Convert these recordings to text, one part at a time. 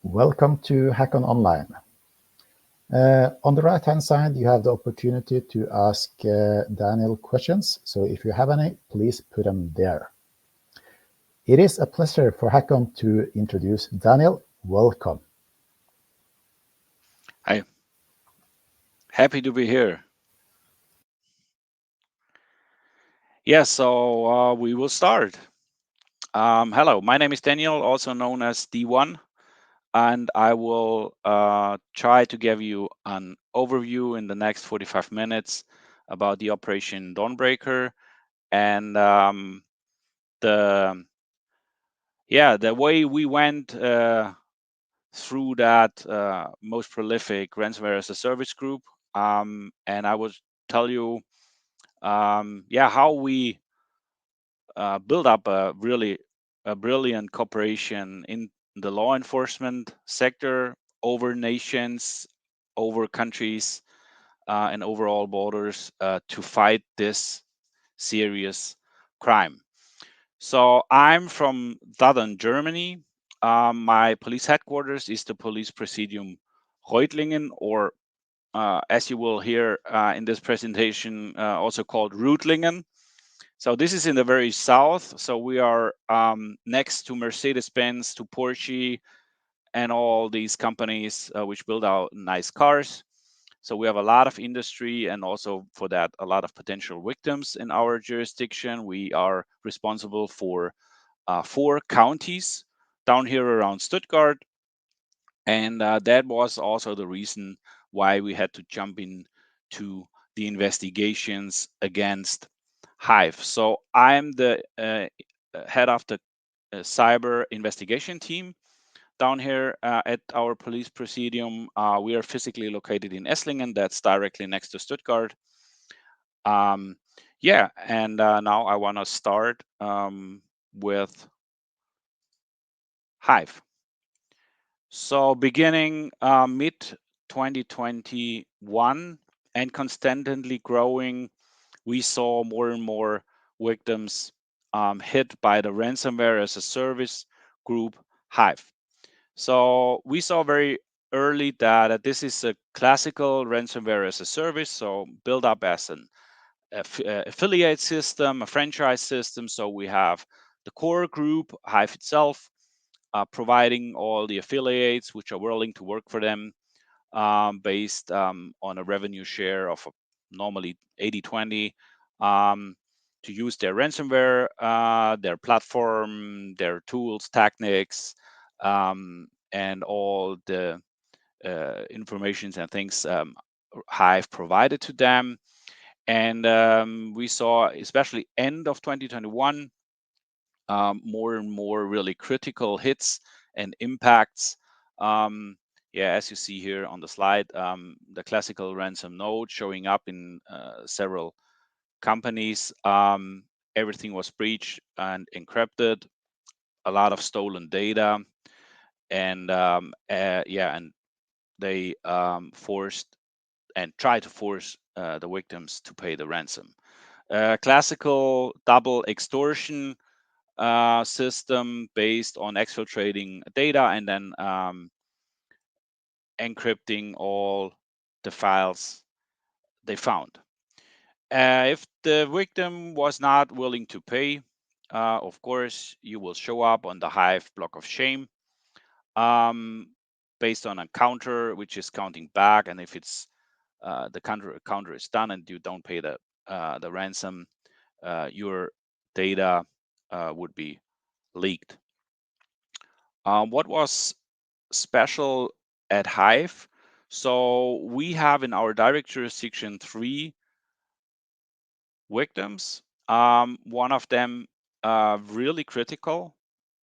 Welcome to Hack On Online. On the right-hand side, you have the opportunity to ask Daniel questions. So if you have any, please put them there. It is a pleasure for Hack On to introduce Daniel. Welcome. Hi, happy to be here. Yes, so we will start. Hello, my name is Daniel, also known as D1, and I will try to give you an overview in the next 45 minutes about the Operation Dawnbreaker and the way we went through that most prolific ransomware as a service group, and I will tell you how we build up a brilliant cooperation in the law enforcement sector over nations, over countries, and over all borders to fight this serious crime. So I'm from southern Germany. My police headquarters is the Police Presidium Reutlingen, or as you will hear in this presentation, also called Reutlingen. So this is in the very south. So we are next to Mercedes-Benz, to Porsche, and all these companies which build out nice cars. So we have a lot of industry, and also for that, a lot of potential victims in our jurisdiction. We are responsible for 4 counties down here around Stuttgart. And that was also the reason why we had to jump in to the investigations against HIVE. So I'm the head of the cyber investigation team down here at our police presidium. We are physically located in Esslingen, that's directly next to Stuttgart. And now I want to start with HIVE. So beginning mid 2021 and constantly growing, we saw more and more victims hit by the ransomware as a service group HIVE. So we saw very early that this is a classical ransomware as a service, so built up as an affiliate system, a franchise system. So we have the core group, HIVE itself, providing all the affiliates which are willing to work for them based on a revenue share of normally 80-20 to use their ransomware, their platform, their tools, techniques, and all the informations and things HIVE provided to them. And we saw, especially end of 2021, more and more really critical hits and impacts. As you see here on the slide, the classical ransom note showing up in several companies. Everything was breached and encrypted, a lot of stolen data, and and they forced and tried to force the victims to pay the ransom. Classical double extortion system based on exfiltrating data and then encrypting all the files they found. If the victim was not willing to pay, of course, you will show up on the HIVE block of shame based on a counter, which is counting back. And if it's the counter is done and you don't pay the ransom, your data would be leaked. What was special at HIVE? So we have in our direct jurisdiction 3 victims. One of them really critical,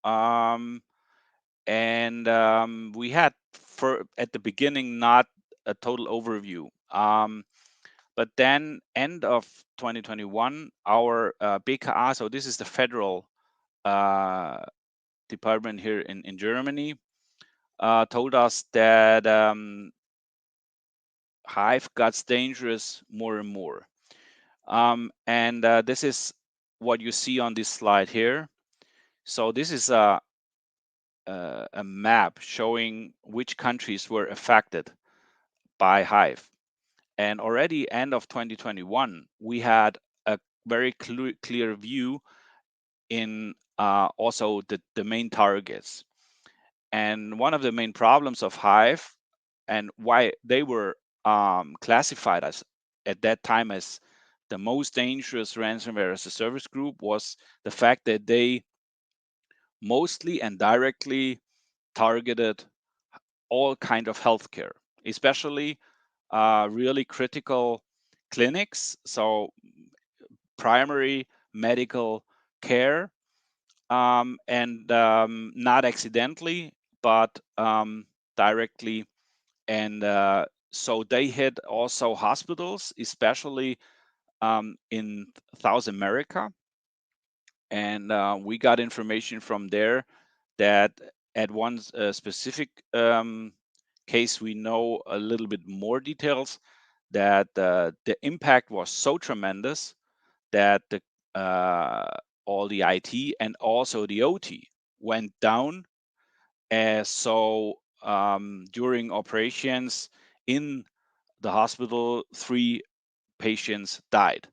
and we had at the beginning not a total overview. But then end of 2021, our BKA, so this is the federal department here in Germany, told us that HIVE got dangerous more and more. And this is what you see on this slide here. So this is a a map showing which countries were affected by HIVE. And already end of 2021, we had a very clear view in also the main targets. And one of the main problems of HIVE and why they were classified as at that time as the most dangerous ransomware as a service group was the fact that they mostly and directly targeted all kind of healthcare, especially really critical clinics, so primary medical care, and not accidentally, but directly. And so they hit also hospitals, especially in South America. And we got information from there that at one specific case, we know a little bit more details, that the impact was so tremendous that all the IT and also the OT went down. So during operations in the hospital, 3 patients died.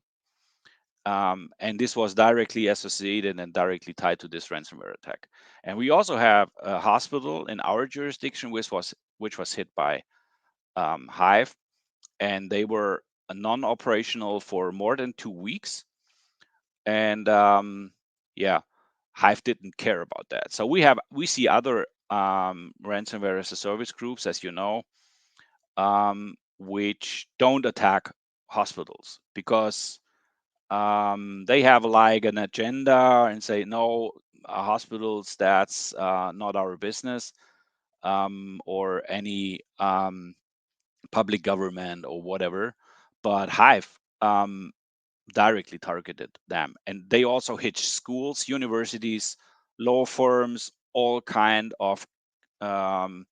And this was directly associated and directly tied to this ransomware attack. And we also have a hospital in our jurisdiction which was hit by HIVE, and they were non-operational for more than 2 weeks. And yeah, HIVE didn't care about that. So we see other ransomware as a service groups, as you know, which don't attack hospitals because they have like an agenda and say no, hospitals, that's not our business, or any public government or whatever. But HIVE directly targeted them, and they also hit schools, universities, law firms, all kind of um,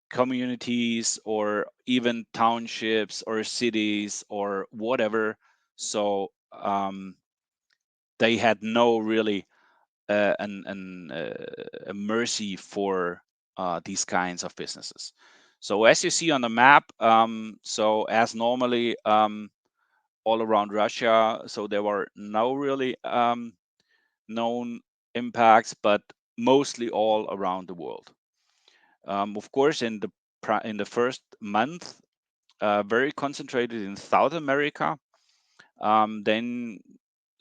communities, or even townships or cities or whatever. So they had no really a mercy for these kinds of businesses. So as you see on the map, so as normally all around Russia, so there were no really known impacts, but mostly all around the world. Of course, in the first month, very concentrated in South America, then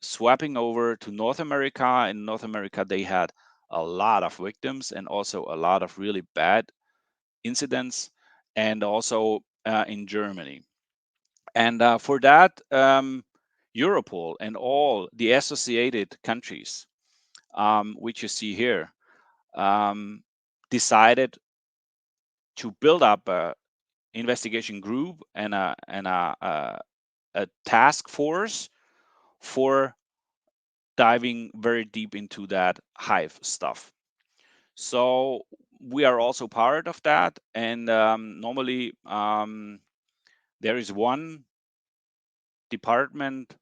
swapping over to North America. In North America, they had a lot of victims and also a lot of really bad incidents, and also in Germany. And for that, Europol and all the associated countries, which you see here, decided to build up a investigation group and a task force for diving very deep into that HIVE stuff. So we are also part of that, and normally there is one department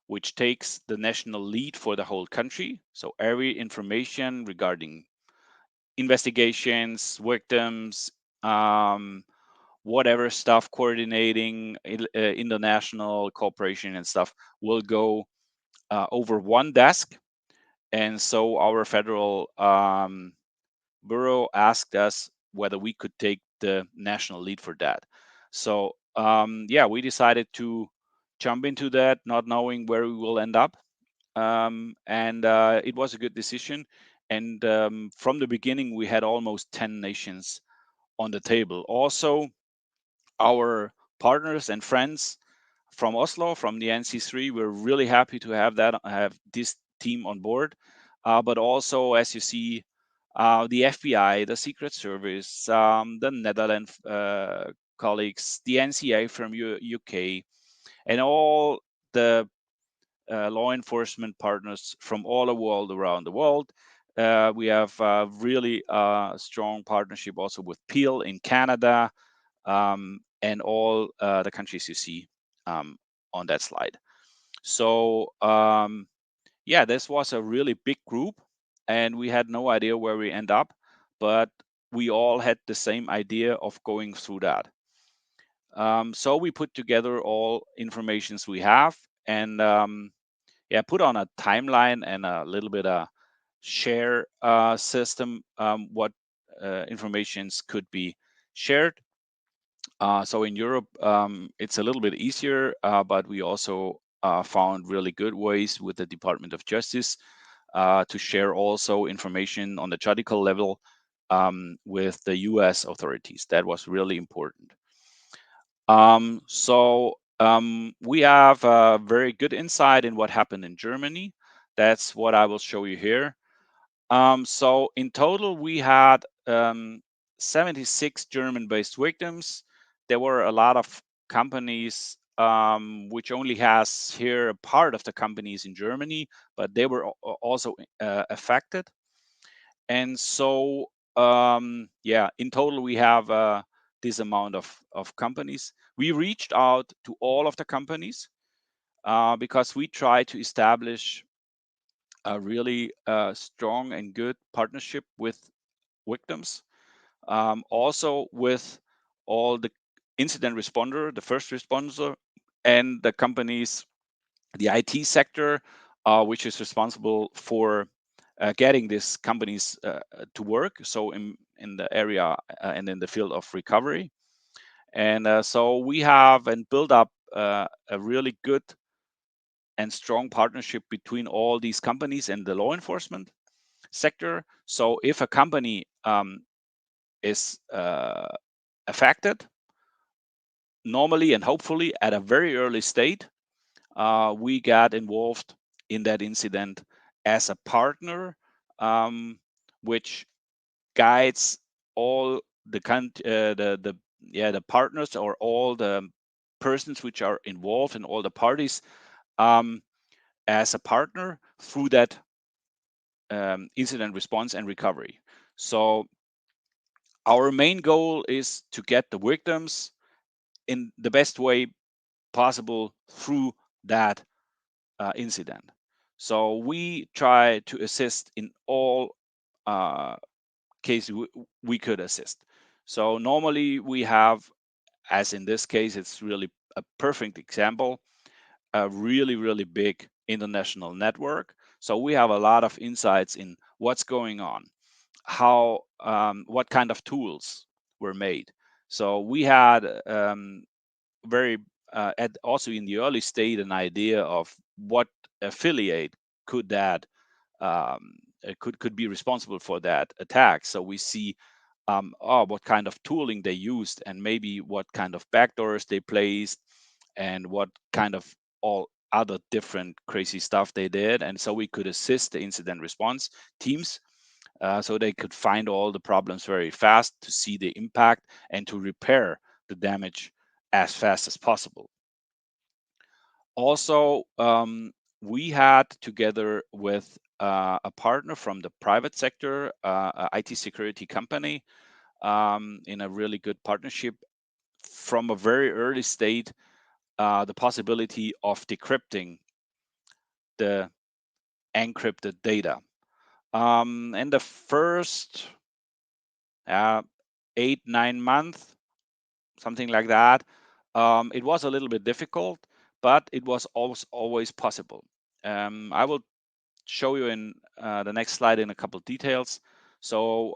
which takes the national lead for the whole country. So every information regarding investigations, victims, whatever stuff, coordinating international cooperation and stuff will go over one desk. And so our federal bureau asked us whether we could take the national lead for that. So yeah, we decided to jump into that, not knowing where we will end up. And it was a good decision. And from the beginning, we had almost 10 nations on the table. Also, our partners and friends from Oslo, from the NC3, we're really happy to have this team on board. But also, as you see, the FBI, the Secret Service, the Netherlands colleagues, the NCA from UK, and all the law enforcement partners from all the world around the world. We have really strong partnership also with Peel in Canada, and all the countries you see on that slide. So yeah, this was a really big group, and we had no idea where we end up, but we all had the same idea of going through that. So we put together all informations we have, and put on a timeline and a little bit of share system, what informations could be shared. So in Europe, it's a little bit easier, but we also found really good ways with the Department of Justice to share also information on the judicial level with the US authorities. That was really important. We have a very good insight in what happened in Germany. That's what I will show you here. So in total, we had 76 German-based victims. There were a lot of companies, which only has here a part of the companies in Germany, but they were also affected. And so, in total, we have this amount of companies. We reached out to all of the companies because we try to establish a really strong and good partnership with victims, also with all the incident responder, the first responder, and the companies, the IT sector, which is responsible for getting these companies to work. So in the area and in the field of recovery. And so we have and build up a really good and strong partnership between all these companies and the law enforcement sector. So if a company is affected, normally and hopefully at a very early state, we got involved in that incident as a partner, which guides all the partners or all the persons which are involved and all the parties as a partner through that incident response and recovery. So our main goal is to get the victims in the best way possible through that incident. So we try to assist in all cases we could assist. So normally we have, as in this case, it's really a perfect example, a really, really big international network. So we have a lot of insights in what's going on, how, what kind of tools were made. So we had very also in the early state an idea of what affiliate could that could be responsible for that attack. So we see what kind of tooling they used and maybe what kind of backdoors they placed and what kind of all other different crazy stuff they did. And so we could assist the incident response teams so they could find all the problems very fast to see the impact and to repair the damage as fast as possible. Also, we had together with a partner from the private sector, a IT security company, in a really good partnership from a very early state, the possibility of decrypting the encrypted data. In the first 8-9 months, something like that, it was a little bit difficult, but it was always possible. I will show you in the next slide in a couple of details. So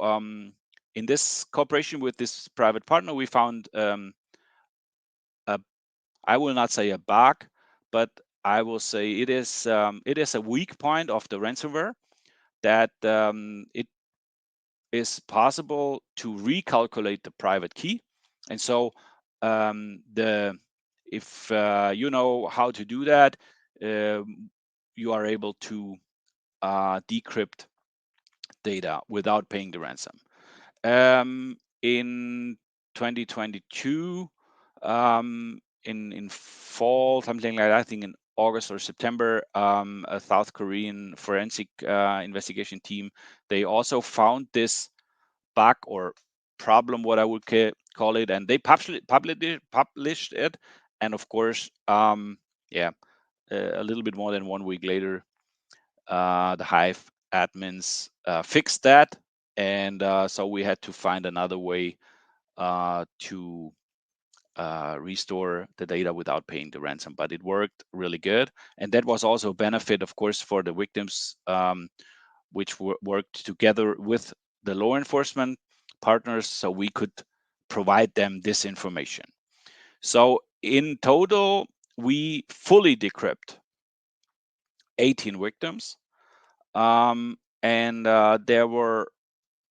in this cooperation with this private partner, we found I will not say a bug, but I will say it is a weak point of the ransomware that it is possible to recalculate the private key. And so if you know how to do that, you are able to decrypt data without paying the ransom. In 2022, in fall, something like that, I think in August or September, a South Korean forensic investigation team, they also found this bug or problem, what I would call it, and they published it. And of course, a little bit more than 1 week later, the HIVE admins fixed that, and so we had to find another way to restore the data without paying the ransom. But it worked really good, and that was also a benefit, of course, for the victims, which worked together with the law enforcement partners, so we could provide them this information. So in total, we fully decrypt 18 victims, and there were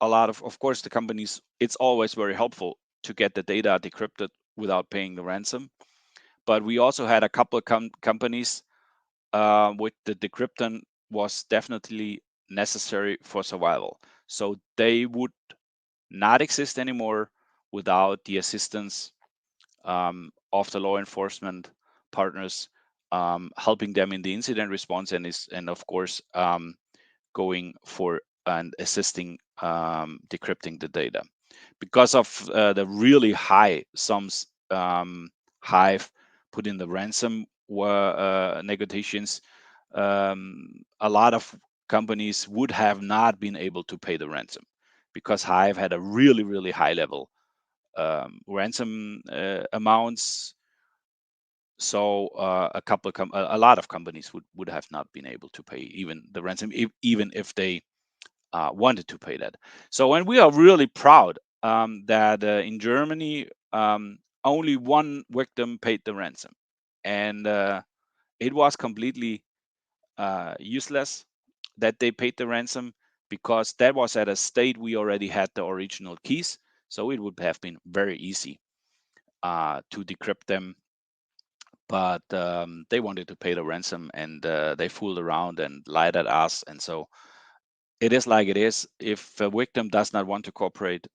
a lot of course, the companies. It's always very helpful to get the data decrypted without paying the ransom. But we also had a couple of companies with the decryption was definitely necessary for survival. So they would not exist anymore without the assistance of the law enforcement partners, helping them in the incident response, and of course going for and assisting decrypting the data. Because of the really high sums HIVE put in the ransom negotiations, a lot of companies would have not been able to pay the ransom because HIVE had a really, really high level ransom amounts. So a lot of companies would have not been able to pay even the ransom, even if they wanted to pay that. So, and we are really proud that in Germany, only one victim paid the ransom, and it was completely useless that they paid the ransom, because that was at a state we already had the original keys, so it would have been very easy to decrypt them. But they wanted to pay the ransom, and they fooled around and lied at us, and so it is like it is. If a victim does not want to cooperate,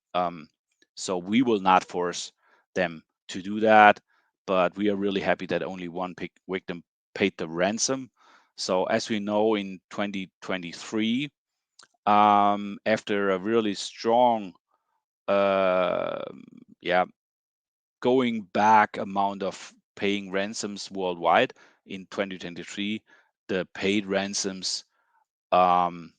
so we will not force them to do that. But we are really happy that only one victim paid the ransom. So as we know, in 2023, after a really strong, uh, yeah, going back amount of paying ransoms worldwide, in 2023, the paid ransoms um,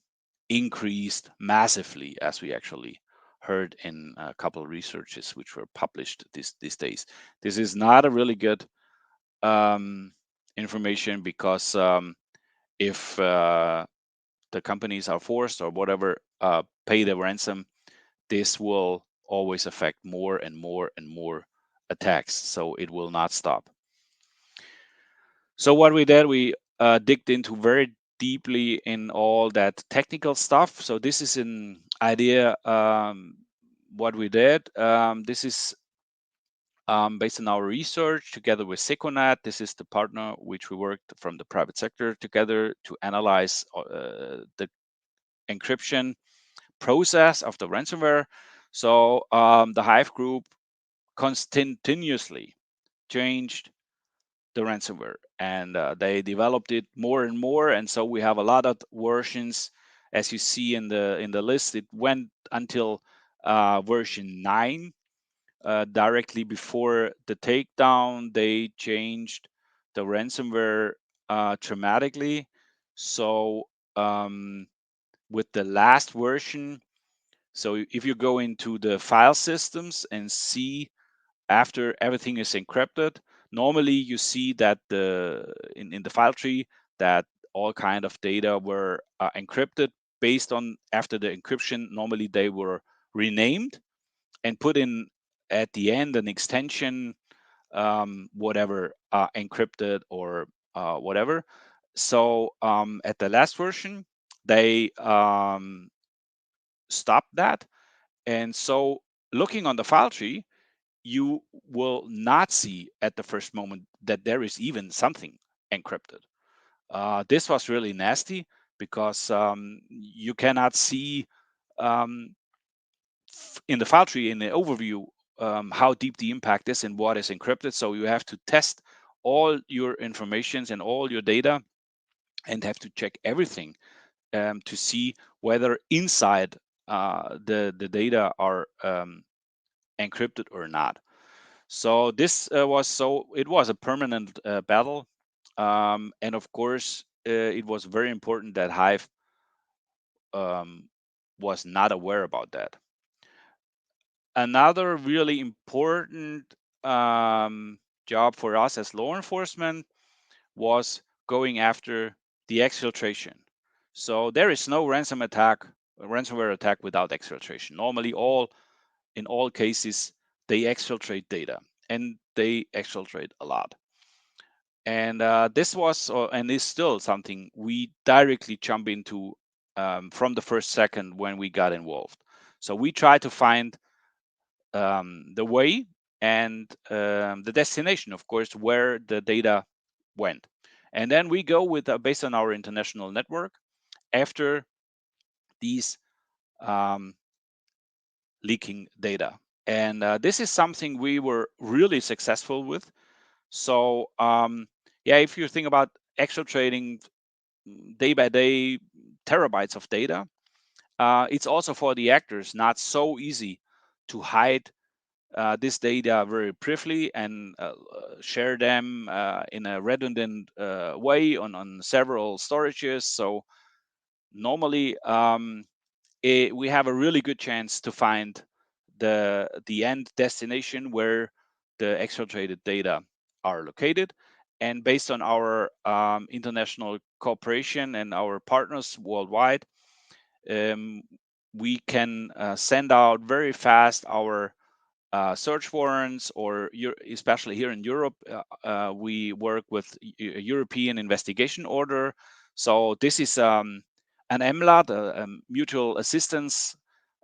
increased massively, as we actually heard in a couple of researches which were published these days. This is not a really good um, information, because if the companies are forced or whatever pay the ransom, this will always affect more and more and more attacks. So it will not stop. So what we did, we digged into very deeply in all that technical stuff. So this is an idea what we did. This is based on our research together with Seconet. This is the partner which we worked from the private sector together to analyze the encryption process of the ransomware. So the Hive group continuously changed the ransomware, and they developed it more and more, and so we have a lot of versions. As you see in the list, it went until version 9. Directly before the takedown, they changed the ransomware dramatically. So with the last version, so if you go into the file systems and see, after everything is encrypted, normally you see that in the file tree that all kind of data were encrypted based on, after the encryption, normally they were renamed and put in at the end an extension, whatever, encrypted or whatever. So at the last version, they stopped that. And so looking on the file tree, you will not see at the first moment that there is even something encrypted. This was really nasty, because you cannot see um, in the file tree, in the overview, how deep the impact is and what is encrypted. So you have to test all your informations and all your data, and have to check everything to see whether inside the data are encrypted or not. So this it was a permanent battle, and of course it was very important that Hive was not aware about that. Another really important job for us as law enforcement was going after the exfiltration. So there is no ransomware attack without exfiltration. Normally, in all cases, they exfiltrate data, and they exfiltrate a lot. And this was and is still something we directly jump into from the first second when we got involved. So we try to find the way and the destination, of course, where the data went. And then we go with based on our international network after these leaking data. And this is something we were really successful with. So yeah, if you think about exfiltrating day by day terabytes of data, it's also for the actors not so easy to hide this data very briefly and share them in a redundant way on several storages. So normally we have a really good chance to find the end destination where the exfiltrated data are located. And based on our international cooperation and our partners worldwide, um, we can send out very fast our search warrants, or especially here in Europe, we work with a European investigation order. So this is an MLAT, a mutual assistance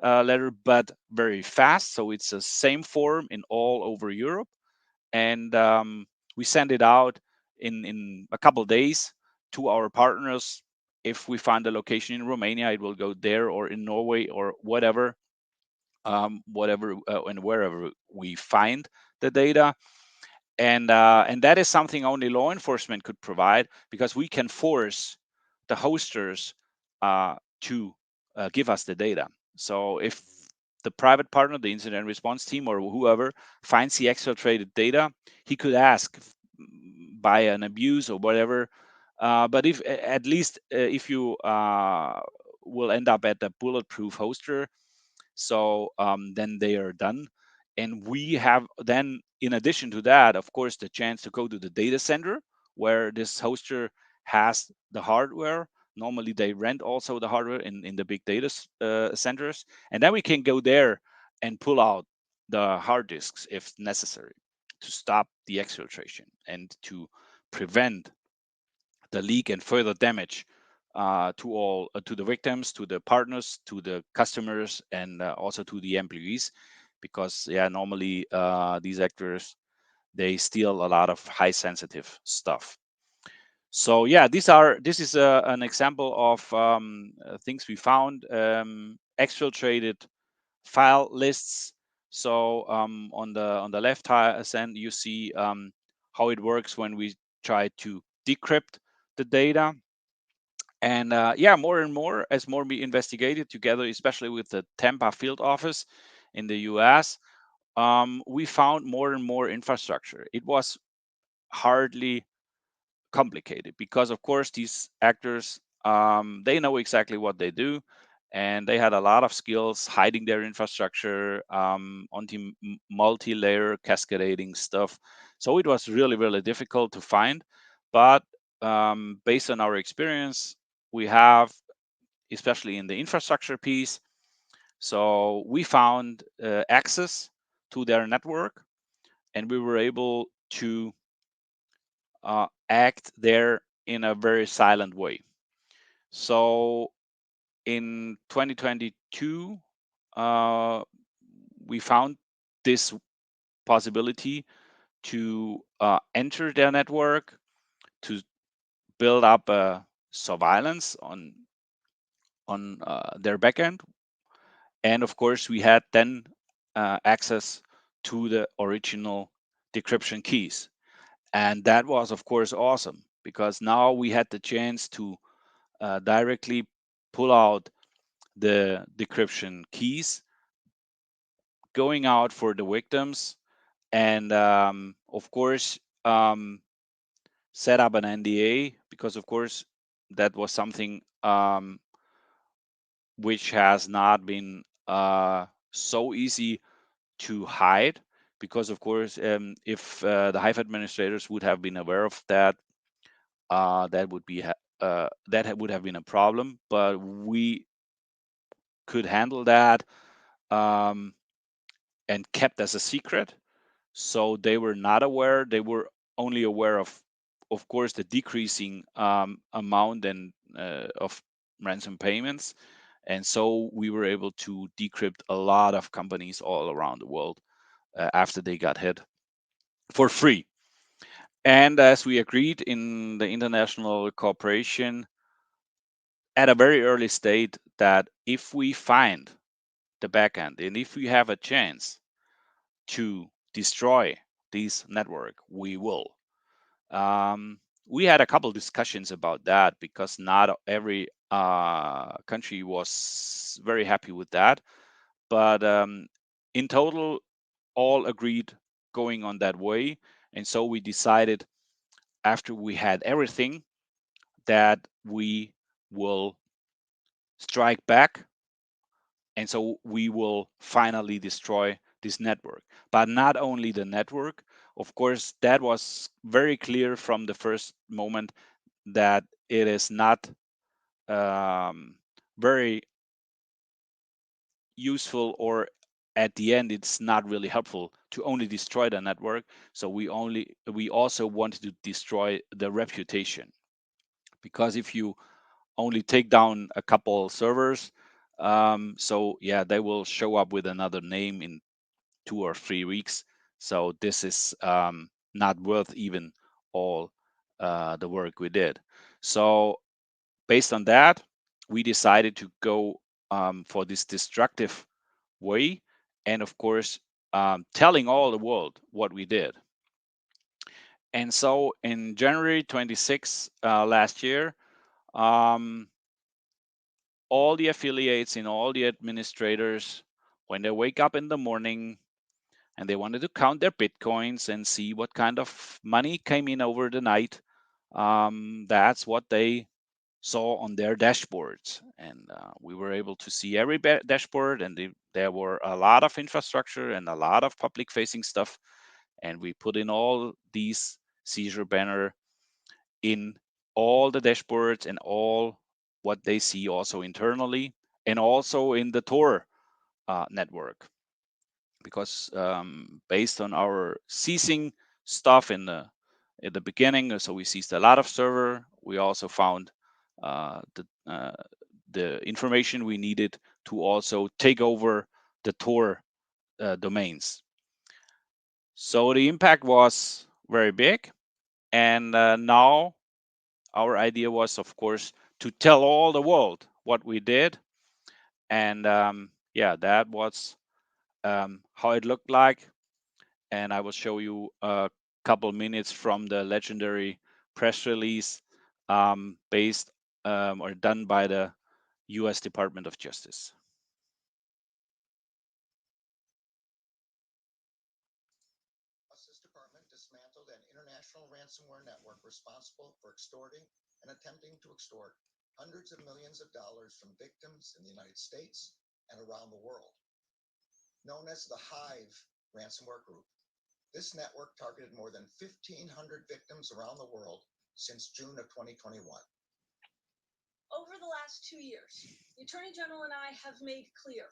letter, but very fast. So it's the same form in all over Europe, and we send it out in a couple days to our partners. If we find a location in Romania, it will go there, or in Norway, or whatever and wherever we find the data. And that is something only law enforcement could provide, because we can force the hosters to give us the data. So if the private partner, the incident response team, or whoever finds the exfiltrated data, he could ask by an abuse or whatever. But if at least if you will end up at the bulletproof hoster, so then they are done. And we have then, in addition to that, of course, the chance to go to the data center where this hoster has the hardware. Normally, they rent also the hardware in the big data centers. And then we can go there and pull out the hard disks if necessary to stop the exfiltration and to prevent the leak and further damage to the victims, to the partners, to the customers, and also to the employees, because yeah, normally these actors, they steal a lot of high sensitive stuff. So yeah, this is an example of things we found. Exfiltrated file lists. So on the left hand, you see how it works when we try to decrypt the data. And yeah, more and more, as more we investigated together, especially with the Tampa field office in the US, we found more and more infrastructure. It was hardly complicated because, of course, these actors, they know exactly what they do. And they had a lot of skills hiding their infrastructure on the multi-layer cascading stuff. So it was really, really difficult to find. But based on our experience, we have, especially in the infrastructure piece, so we found access to their network, and we were able to act there in a very silent way. So in 2022, we found this possibility to enter their network, to build up a surveillance on their backend. And of course, we had then access to the original decryption keys. And that was, of course, awesome, because now we had the chance to directly pull out the decryption keys, going out for the victims, and of course, set up an NDA, because, of course, that was something which has not been so easy to hide, because of course, if the Hive administrators would have been aware of that, that would have been a problem. But we could handle that, and kept as a secret. So they were not aware. They were only aware of course, the decreasing amount and of ransom payments. And so we were able to decrypt a lot of companies all around the world after they got hit for free. And as we agreed in the international cooperation at a very early state, that if we find the backend and if we have a chance to destroy this network, we will. We had a couple discussions about that, because not every country was very happy with that. But in total, all agreed going on that way. And so we decided, after we had everything, that we will strike back. And so we will finally destroy this network. But not only the network, of course, that was very clear from the first moment, that it is not very useful, or at the end it's not really helpful to only destroy the network. So we also wanted to destroy the reputation, because if you only take down a couple servers, so yeah, they will show up with another name in 2 or 3 weeks. So this is not worth even all the work we did. So based on that, we decided to go for this destructive way, and of course, telling all the world what we did. And so in January 26 last year, um, all the affiliates and all the administrators, when they wake up in the morning and they wanted to count their bitcoins and see what kind of money came in over the night, that's what they saw on their dashboards. And we were able to see every dashboard, and there were a lot of infrastructure and a lot of public facing stuff. And we put in all these seizure banner in all the dashboards, and all what they see also internally, and also in the Tor network. Because based on our seizing stuff at the beginning, so we seized a lot of server. We also found uh, the uh, the information we needed to also take over the Tor domains. So the impact was very big, and now our idea was, of course, to tell all the world what we did. And yeah, that was how it looked like. And I will show you a couple minutes from the legendary press release based or done by the US Department of Justice. Justice Department dismantled an international ransomware network responsible for extorting and attempting to extort hundreds of millions of dollars from victims in the United States and around the world. Known as the HIVE ransomware group, this network targeted more than 1,500 victims around the world since June of 2021. Over the last 2 years, the Attorney General and I have made clear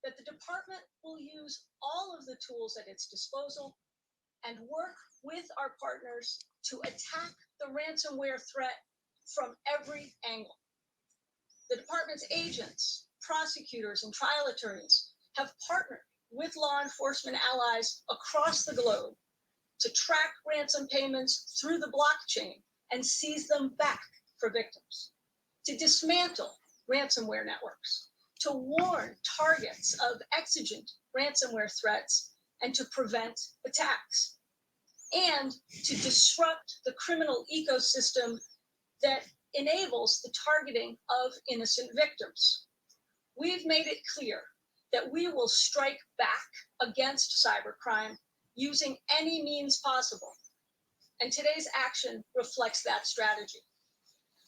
that the department will use all of the tools at its disposal and work with our partners to attack the ransomware threat from every angle. The department's agents, prosecutors, and trial attorneys have partnered with law enforcement allies across the globe to track ransom payments through the blockchain and seize them back for victims, to dismantle ransomware networks, to warn targets of exigent ransomware threats, and to prevent attacks, and to disrupt the criminal ecosystem that enables the targeting of innocent victims. We've made it clear that we will strike back against cybercrime using any means possible, and today's action reflects that strategy.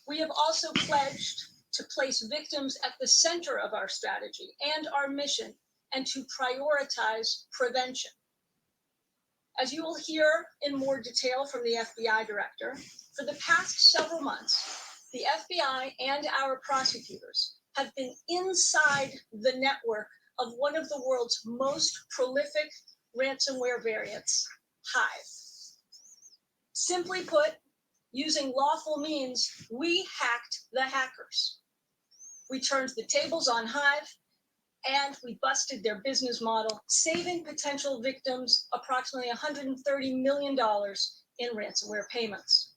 We have also pledged to place victims at the center of our strategy and our mission, and to prioritize prevention. As you will hear in more detail from the FBI director, for the past several months, the FBI and our prosecutors have been inside the network of one of the world's most prolific ransomware variants, HIVE. Simply put, using lawful means, we hacked the hackers. We turned the tables on HIVE, and we busted their business model, saving potential victims approximately $130 million in ransomware payments.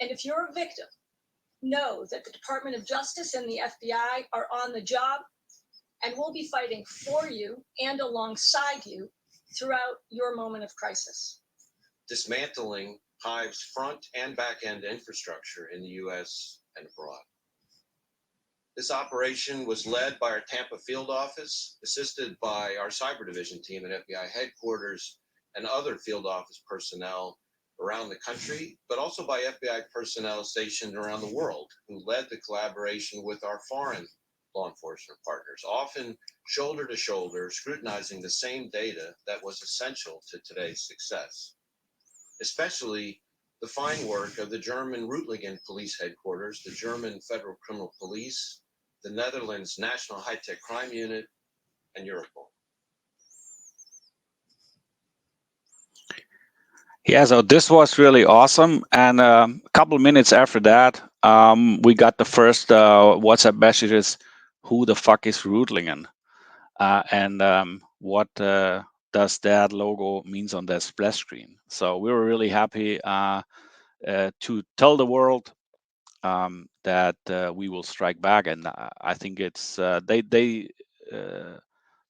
And if you're a victim, know that the Department of Justice and the FBI are on the job, and we'll be fighting for you and alongside you throughout your moment of crisis. Dismantling HIVE's front and back end infrastructure in the U.S. and abroad. This operation was led by our Tampa field office, assisted by our cyber division team at FBI headquarters and other field office personnel around the country, but also by FBI personnel stationed around the world who led the collaboration with our foreign law enforcement partners, often shoulder to shoulder, scrutinizing the same data that was essential to today's success. Especially the fine work of the German Reutlingen police headquarters, the German Federal Criminal Police, the Netherlands National High-Tech Crime Unit, and Europol. Yeah, so this was really awesome. And a couple of minutes after that, we got the first WhatsApp messages, who the fuck is Reutlingen? And what does that logo means on that splash screen? So we were really happy to tell the world that we will strike back. And I think it's they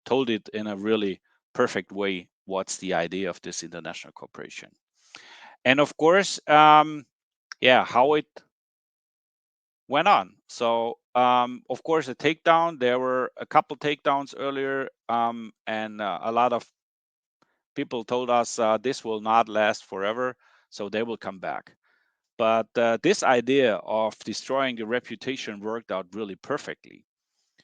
told it in a really perfect way. What's the idea of this international cooperation? And of course, yeah, how it went on. So of course, a takedown. There were a couple takedowns earlier, and a lot of people told us this will not last forever, so they will come back. But this idea of destroying the reputation worked out really perfectly.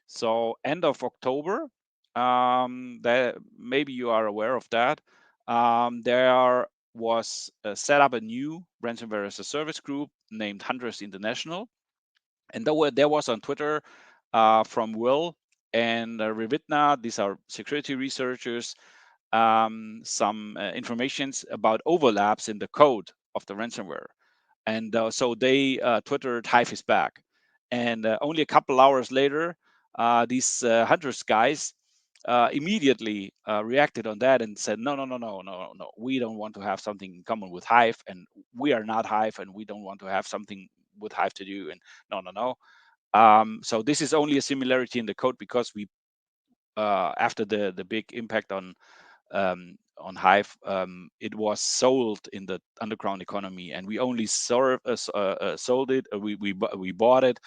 So end of October, that maybe you are aware of that. There was set up a new ransomware as a service group named Hunters International, and there was on Twitter from Will and Revitna. These are security researchers. Some informations about overlaps in the code of the ransomware. And so they Twittered HIVE is back. And only a couple hours later, these hunters guys immediately reacted on that and said, no, no, no, no, no, no. We don't want to have something in common with HIVE, and we are not HIVE, and we don't want to have something with HIVE to do. And no, no, no. So this is only a similarity in the code because we, after the big impact on HIVE, it was sold in the underground economy, and we only sold it. We bought it,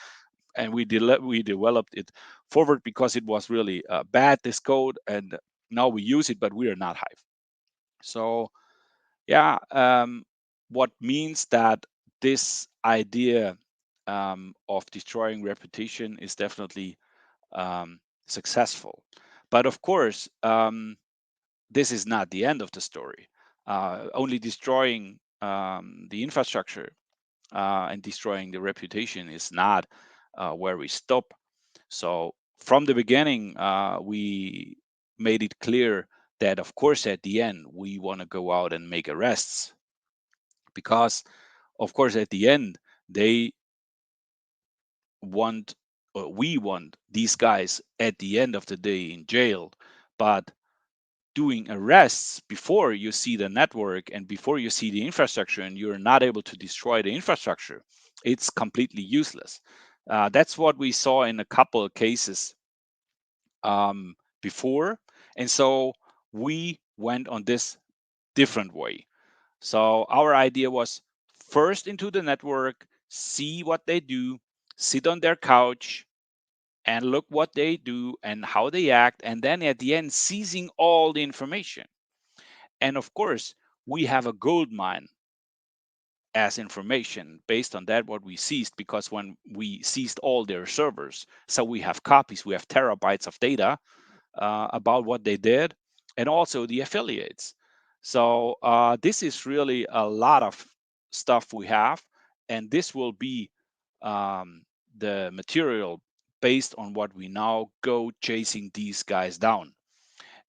and we developed it forward because it was really bad, this code, and now we use it, but we are not HIVE. So yeah, what means that this idea of destroying reputation is definitely successful. But of course, this is not the end of the story. Only destroying the infrastructure and destroying the reputation is not where we stop. So from the beginning, we made it clear that, of course, at the end, we want to go out and make arrests. Because, of course, at the end, they want, or we want these guys at the end of the day in jail. But doing arrests before you see the network and before you see the infrastructure and you're not able to destroy the infrastructure, it's completely useless. That's what we saw in a couple of cases before. And so we went on this different way. So our idea was first into the network, see what they do, sit on their couch, and look what they do and how they act, and then at the end seizing all the information. And of course, we have a gold mine as information based on that what we seized, because when we seized all their servers, so we have copies, we have terabytes of data about what they did, and also the affiliates. So this is really a lot of stuff we have, and this will be the material based on what we now go chasing these guys down.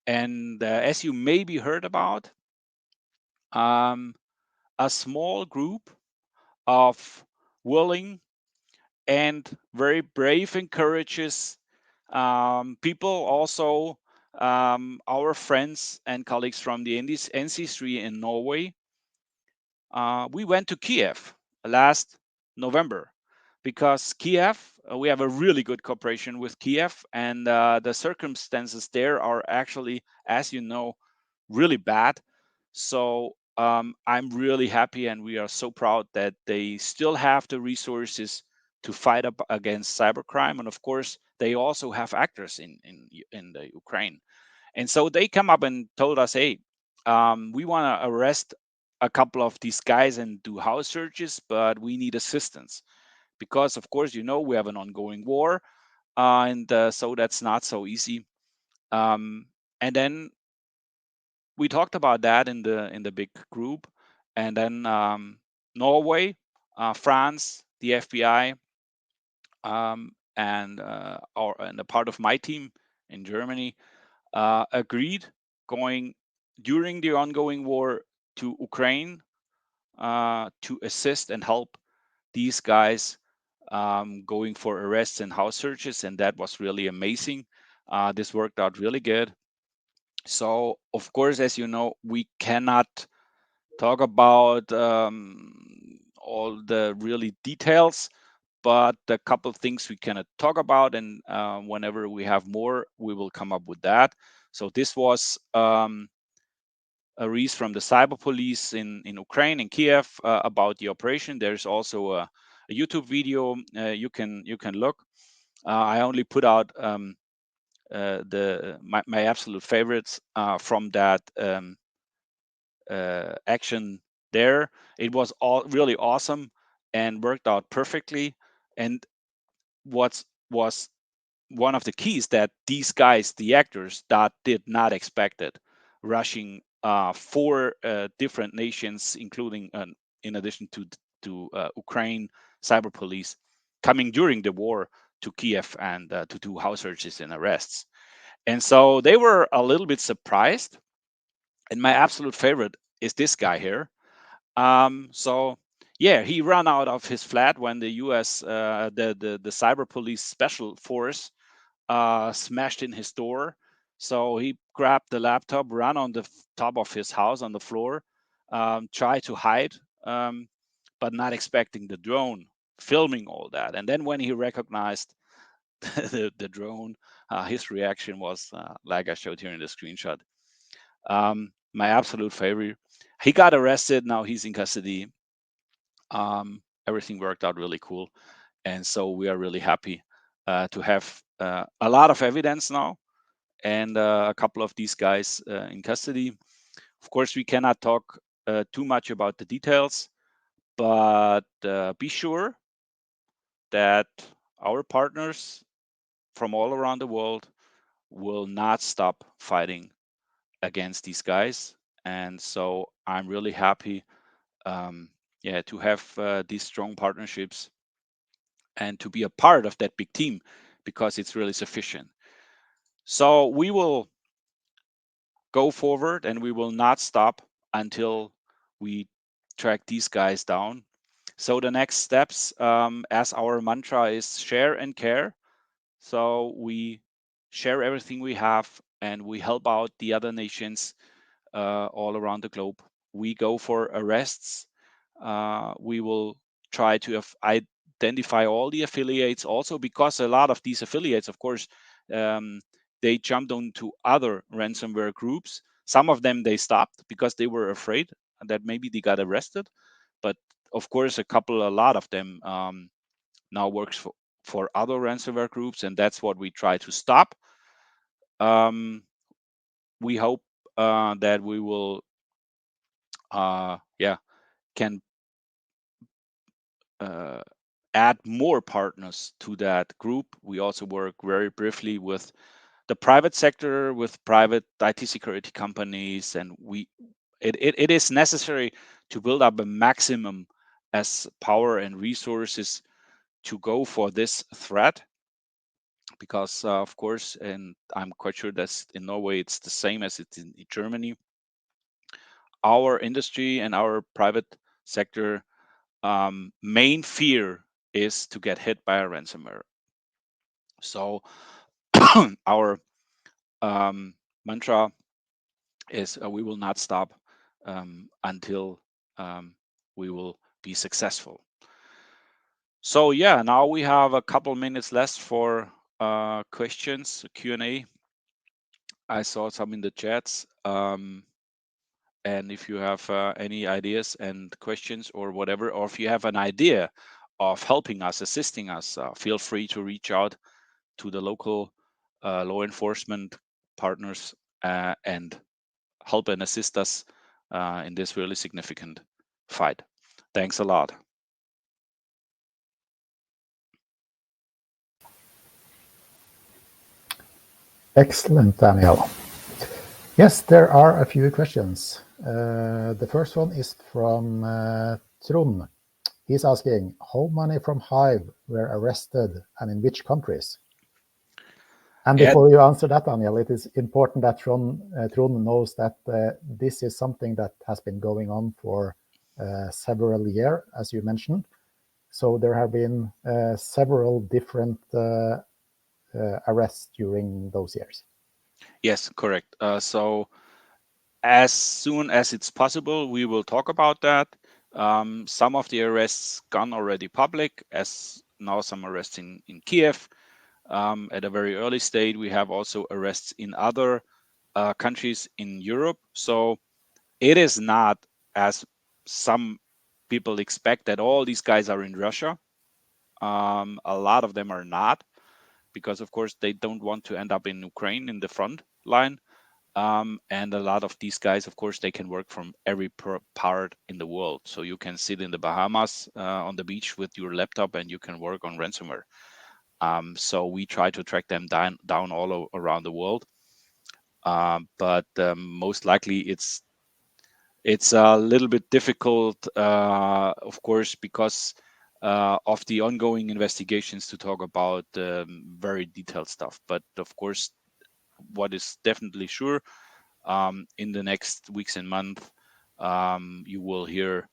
And as you maybe heard about, um, a small group of willing and very brave and courageous people, also our friends and colleagues from the NC3 in Norway. We went to Kiev last November because Kiev, we have a really good cooperation with Kiev, and the circumstances there are actually, as you know, really bad. So I'm really happy, and we are so proud that they still have the resources to fight up against cybercrime, and of course, they also have actors in the Ukraine. And so they come up and told us, hey, we want to arrest a couple of these guys and do house searches, but we need assistance because, of course, we have an ongoing war, and so that's not so easy. And then we talked about that in the big group, and then Norway, France, the FBI, and a part of my team in Germany agreed going during the ongoing war to Ukraine to assist and help these guys going for arrests and house searches, and that was really amazing. This worked out really good. So, of course, as you know, we cannot talk about all the really details, but a couple of things we can talk about, and whenever we have more, we will come up with that. So this was a release from the cyber police in Ukraine, in Kiev, about the operation. There's also a YouTube video you can look. I only put out my absolute favorites from that action there. It was all really awesome and worked out perfectly. And what was one of the keys that these guys, the actors, that did not expect it, rushing four different nations, including, in addition to Ukraine, cyber police, coming during the war to Kiev and to do house searches and arrests. And so they were a little bit surprised. And my absolute favorite is this guy here. So yeah, he ran out of his flat when the U.S. The cyber police special force smashed in his door. So he grabbed the laptop, ran on the top of his house on the floor, tried to hide, but not expecting the drone filming all that. And then when he recognized the drone, his reaction was like I showed here in the screenshot. My absolute favorite. He got arrested. Now he's in custody. Everything worked out really cool, and so we are really happy to have a lot of evidence now, and a couple of these guys in custody. Of course, we cannot talk too much about the details, but be sure that our partners from all around the world will not stop fighting against these guys. And so I'm really happy, to have these strong partnerships and to be a part of that big team, because it's really sufficient. So we will go forward and we will not stop until we track these guys down. So the next steps, as our mantra is share and care. So we share everything we have and we help out the other nations all around the globe. We go for arrests. We will try to identify all the affiliates also, because a lot of these affiliates, of course, um, they jumped onto other ransomware groups. Some of them they stopped because they were afraid that maybe they got arrested. But of course, a lot of them now works for other ransomware groups, and that's what we try to stop. We hope that we will, can add more partners to that group. We also work very briefly with the private sector, with private IT security companies, and it is necessary to build up a maximum as power and resources to go for this threat, because of course, and I'm quite sure that in Norway it's the same as it's in Germany, our industry and our private sector main fear is to get hit by a ransomware. So our mantra is we will not stop until we will be successful. So yeah, now we have a couple minutes left for questions, Q&A. I saw some in the chats. And if you have any ideas and questions or whatever, or if you have an idea of helping us, assisting us, feel free to reach out to the local law enforcement partners and help and assist us in this really significant fight. Thanks a lot. Excellent, Daniel. Yes, there are a few questions. The first one is from Trond. He's asking, how many from HIVE were arrested and in which countries? And before you answer that, Daniel, it is important that Trond knows that this is something that has been going on for several years, as you mentioned. So there have been several different arrests during those years. Yes, correct. So as soon as it's possible, we will talk about that. Some of the arrests gone already public, as now some arrests in Kiev. At a very early stage, we have also arrests in other countries in Europe. So it is not, as some people expect, that all these guys are in Russia. A lot of them are not, because of course they don't want to end up in Ukraine in the front line. And a lot of these guys, of course, they can work from every part in the world. So you can sit in the Bahamas on the beach with your laptop and you can work on ransomware. So we try to track them down all around the world. But most likely it's a little bit difficult, of course, because of the ongoing investigations to talk about very detailed stuff. But of course, what is definitely sure, in the next weeks and months, you will hear,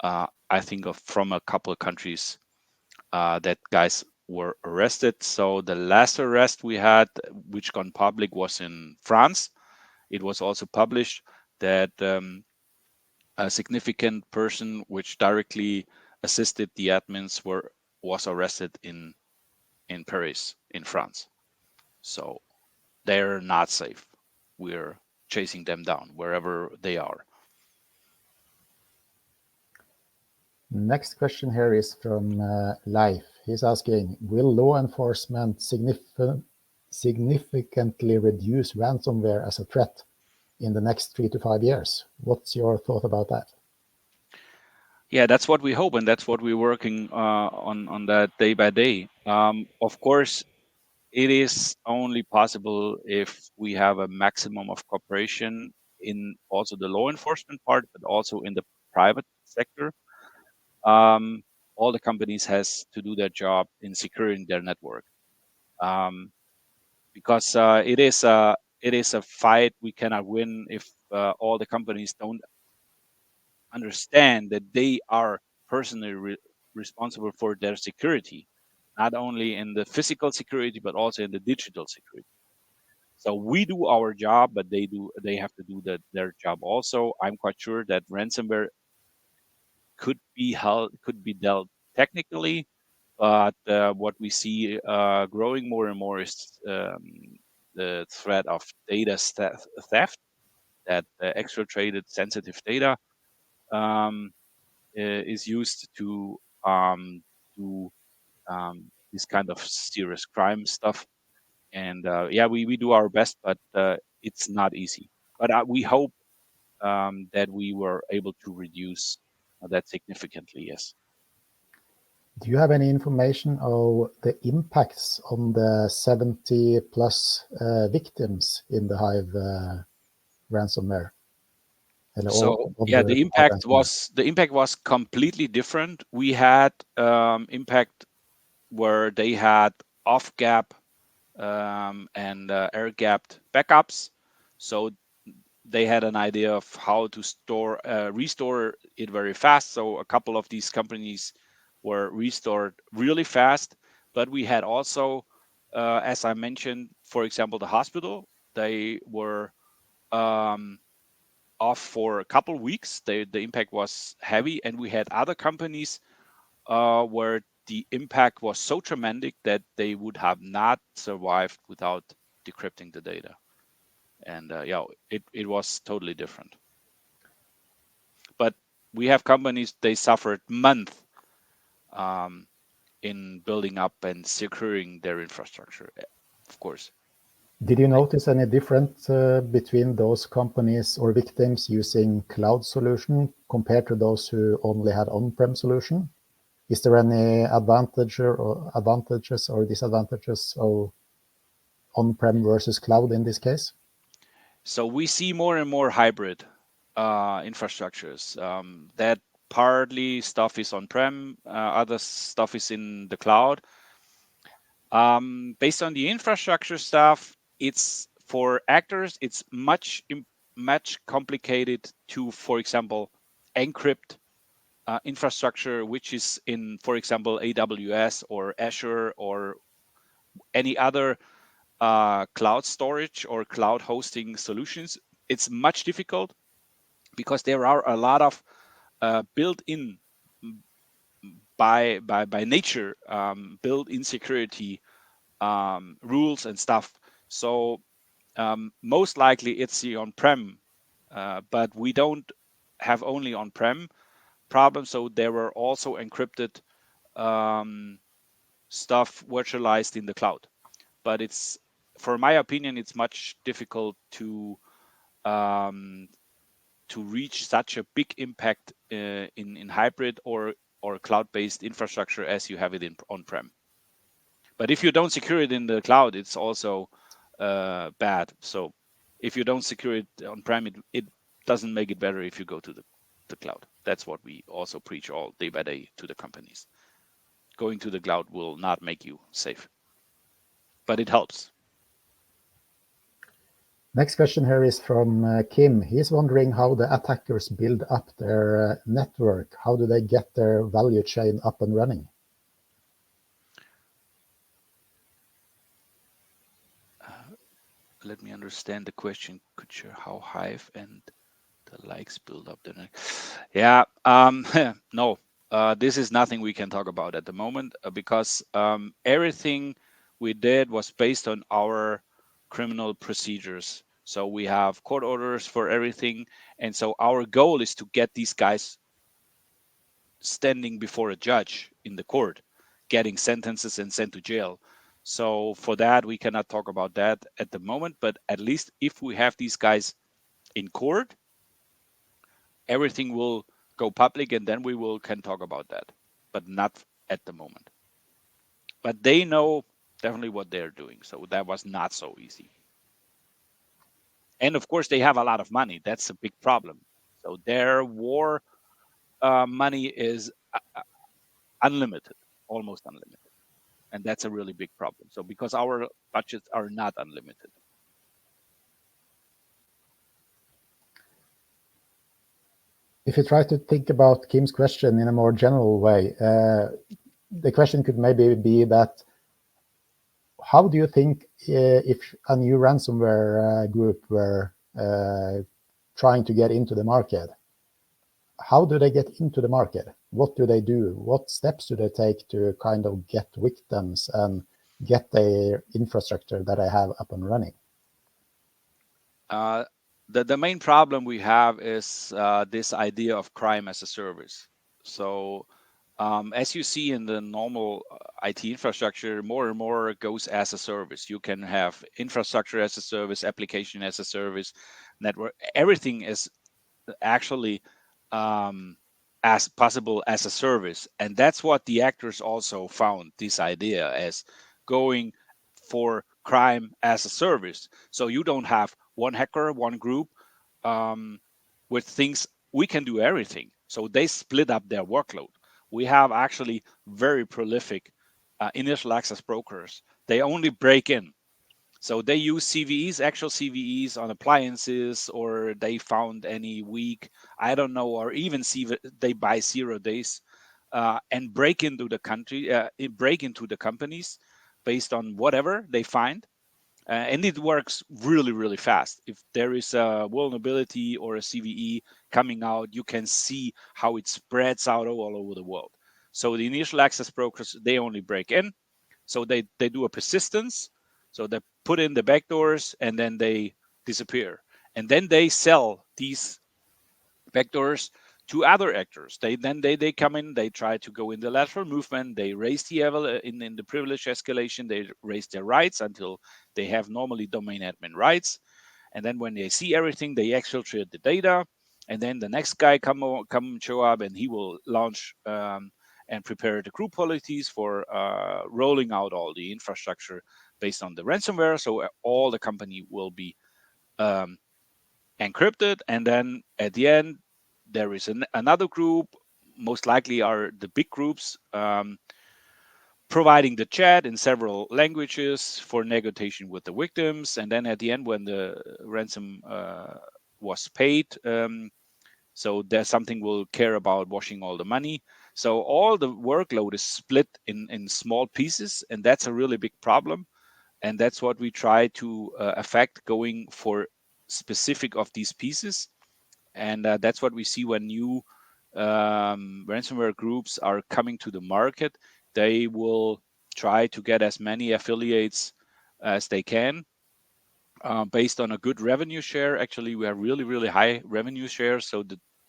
I think, from a couple of countries that guys were arrested. So the last arrest we had, which gone public, was in France. It was also published that a significant person which directly assisted the admins was arrested in Paris, in France. So they're not safe. We're chasing them down wherever they are. Next question here is from Leif. He's asking, will law enforcement significantly reduce ransomware as a threat in the next 3 to 5 years? What's your thought about that? Yeah, that's what we hope, and that's what we're working on that day by day. Of course, it is only possible if we have a maximum of cooperation in also the law enforcement part, but also in the private sector. All the companies has to do their job in securing their network, because it is a fight we cannot win if all the companies don't understand that they are personally responsible for their security, not only in the physical security but also in the digital security. So we do our job, but they have to do their job also. I'm quite sure that ransomware could be dealt technically, but what we see growing more and more is the threat of data theft, that exfiltrated sensitive data is used to do this kind of serious crime stuff. And yeah, we do our best, but it's not easy. But we hope that we were able to reduce that significantly, yes. Do you have any information of the impacts on the 70 plus victims in the HIVE ransomware? So yeah, the impact was completely different. We had impact where they had off gap and air gapped backups. So they had an idea of how to restore it very fast. So a couple of these companies were restored really fast. But we had also, as I mentioned, for example, the hospital, they were off for a couple weeks. The impact was heavy, and we had other companies where the impact was so traumatic that they would have not survived without decrypting the data. And yeah, it was totally different. But we have companies, they suffered months in building up and securing their infrastructure, of course. Did you notice any difference between those companies or victims using cloud solution compared to those who only had on-prem solution? Is there any advantages or disadvantages of on-prem versus cloud in this case? So we see more and more hybrid infrastructures. That partly stuff is on-prem, other stuff is in the cloud. Based on the infrastructure stuff, it's for actors, it's much complicated to, for example, encrypt infrastructure, which is in, for example, AWS or Azure or any other cloud storage or cloud hosting solutions. It's much difficult because there are a lot of built-in by nature built-in security rules and stuff. So most likely it's the on-prem, but we don't have only on-prem problems. So there were also encrypted stuff virtualized in the cloud. But it's, for my opinion, it's much difficult to reach such a big impact in hybrid or cloud-based infrastructure as you have it in on-prem. But if you don't secure it in the cloud, it's also bad. So if you don't secure it on-prem, it doesn't make it better if you go to the cloud. That's what we also preach all day by day to the companies. Going to the cloud will not make you safe, but it helps. Next question here is from Kim. He's wondering how the attackers build up their network. How do they get their value chain up and running? Let me understand the question. Could you how HIVE and the likes build up the network? Yeah, no, this is nothing we can talk about at the moment because everything we did was based on our criminal procedures. So we have court orders for everything. And so our goal is to get these guys standing before a judge in the court, getting sentences and sent to jail. So for that, we cannot talk about that at the moment. But at least if we have these guys in court, everything will go public and then we can talk about that, but not at the moment. But they know definitely what they're doing. So that was not so easy. And of course, they have a lot of money. That's a big problem. So their war money is unlimited, almost unlimited. And that's a really big problem. So because our budgets are not unlimited. If you try to think about Kim's question in a more general way, the question could maybe be that, how do you think if a new ransomware group were trying to get into the market, how do they get into the market? What do they do? What steps do they take to kind of get victims and get their infrastructure that they have up and running? The main problem we have is this idea of crime as a service. So as you see in the normal IT infrastructure, more and more goes as a service. You can have infrastructure as a service, application as a service, network. Everything is actually as possible as a service. And that's what the actors also found, this idea as going for crime as a service. So you don't have one hacker, one group with things. We can do everything. So they split up their workload. We have actually very prolific initial access brokers. They only break in. So they use CVEs, actual CVEs on appliances, or they found any weak, I don't know, or even they buy 0 days and break into the country, break into the companies based on whatever they find. And it works really, really fast. If there is a vulnerability or a CVE coming out, you can see how it spreads out all over the world. So the initial access brokers, they only break in. So they do a persistence. So they put in the backdoors and then they disappear. And then they sell these backdoors to other actors. They come in, they try to go in the lateral movement, they raise the in the privilege escalation, they raise their rights until they have normally domain admin rights. And then when they see everything, they exfiltrate the data. And then the next guy come show up, and he will launch and prepare the group policies for rolling out all the infrastructure based on the ransomware. So all the company will be encrypted. And then at the end, there is another group, most likely are the big groups, providing the chat in several languages for negotiation with the victims. And then at the end, when the ransom was paid, so there's something we'll care about washing all the money. So all the workload is split in small pieces, and that's a really big problem. And that's what we try to affect, going for specific of these pieces. And that's what we see when new ransomware groups are coming to the market. They will try to get as many affiliates as they can based on a good revenue share. Actually, we have really, really high revenue share. So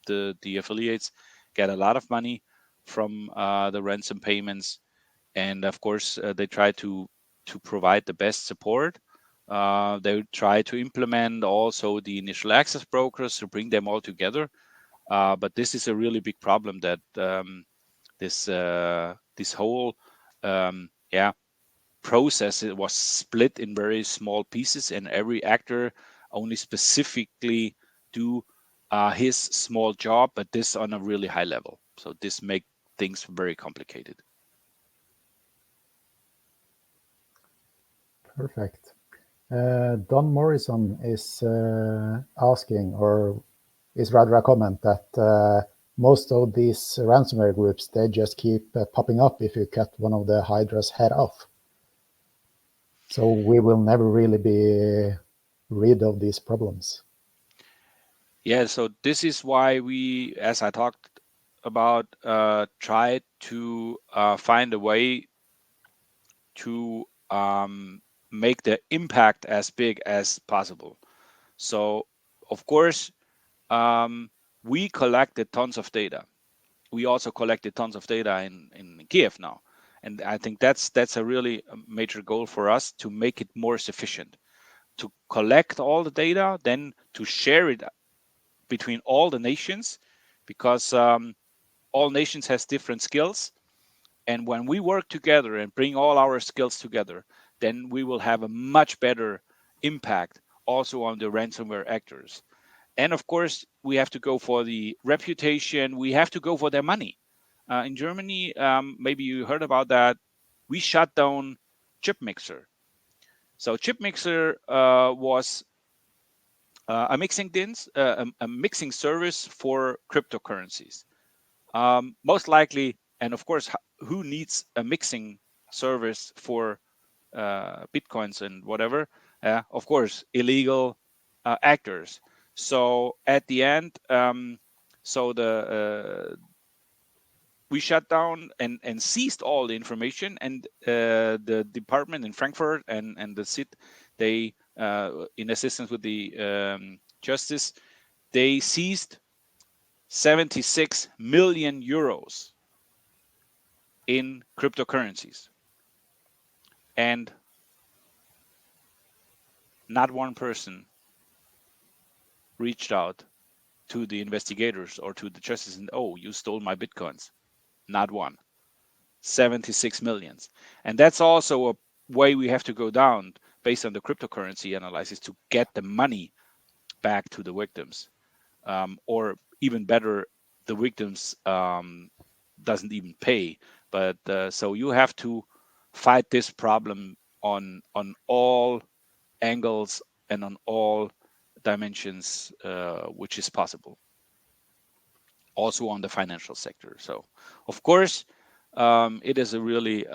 the affiliates get a lot of money from the ransom payments. And of course, they try to provide the best support. They try to implement also the initial access brokers to bring them all together. But this is a really big problem, that this whole process, it was split in very small pieces, and every actor only specifically do his small job, but this on a really high level. So this make things very complicated. Perfect. Don Morrison is asking, or is rather a comment, that most of these ransomware groups, they just keep popping up if you cut one of the Hydra's head off. So we will never really be rid of these problems. Yeah, so this is why we, as I talked about, try to find a way to make the impact as big as possible. So, of course, we collected tons of data. We also collected tons of data in Kiev now. And I think that's a really major goal for us, to make it more sufficient, to collect all the data, then to share it between all the nations, because all nations has different skills. And when we work together and bring all our skills together, then we will have a much better impact also on the ransomware actors. And of course, we have to go for the reputation. We have to go for their money. In Germany, maybe you heard about that. We shut down ChipMixer. So ChipMixer was a mixing service for cryptocurrencies. Most likely, and of course, who needs a mixing service for bitcoins and whatever? Of course, illegal actors. So at the end, we shut down and seized all the information, and the department in Frankfurt and the CIT, they, in assistance with the justice, they seized 76 million euros in cryptocurrencies, and not one person reached out to the investigators or to the justice, and oh, you stole my bitcoins. Not one. 76 millions. And that's also a way we have to go down based on the cryptocurrency analysis to get the money back to the victims. Or even better, the victims doesn't even pay. But so you have to fight this problem on all angles and on all dimensions, which is possible. Also on the financial sector. So, of course, it is a really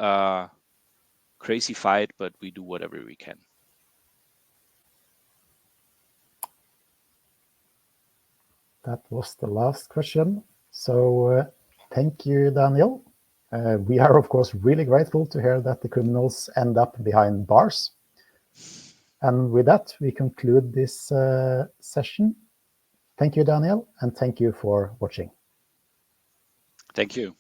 crazy fight, but we do whatever we can. That was the last question. So thank you, Daniel. We are, of course, really grateful to hear that the criminals end up behind bars. And with that, we conclude this session. Thank you, Daniel, and thank you for watching. Thank you.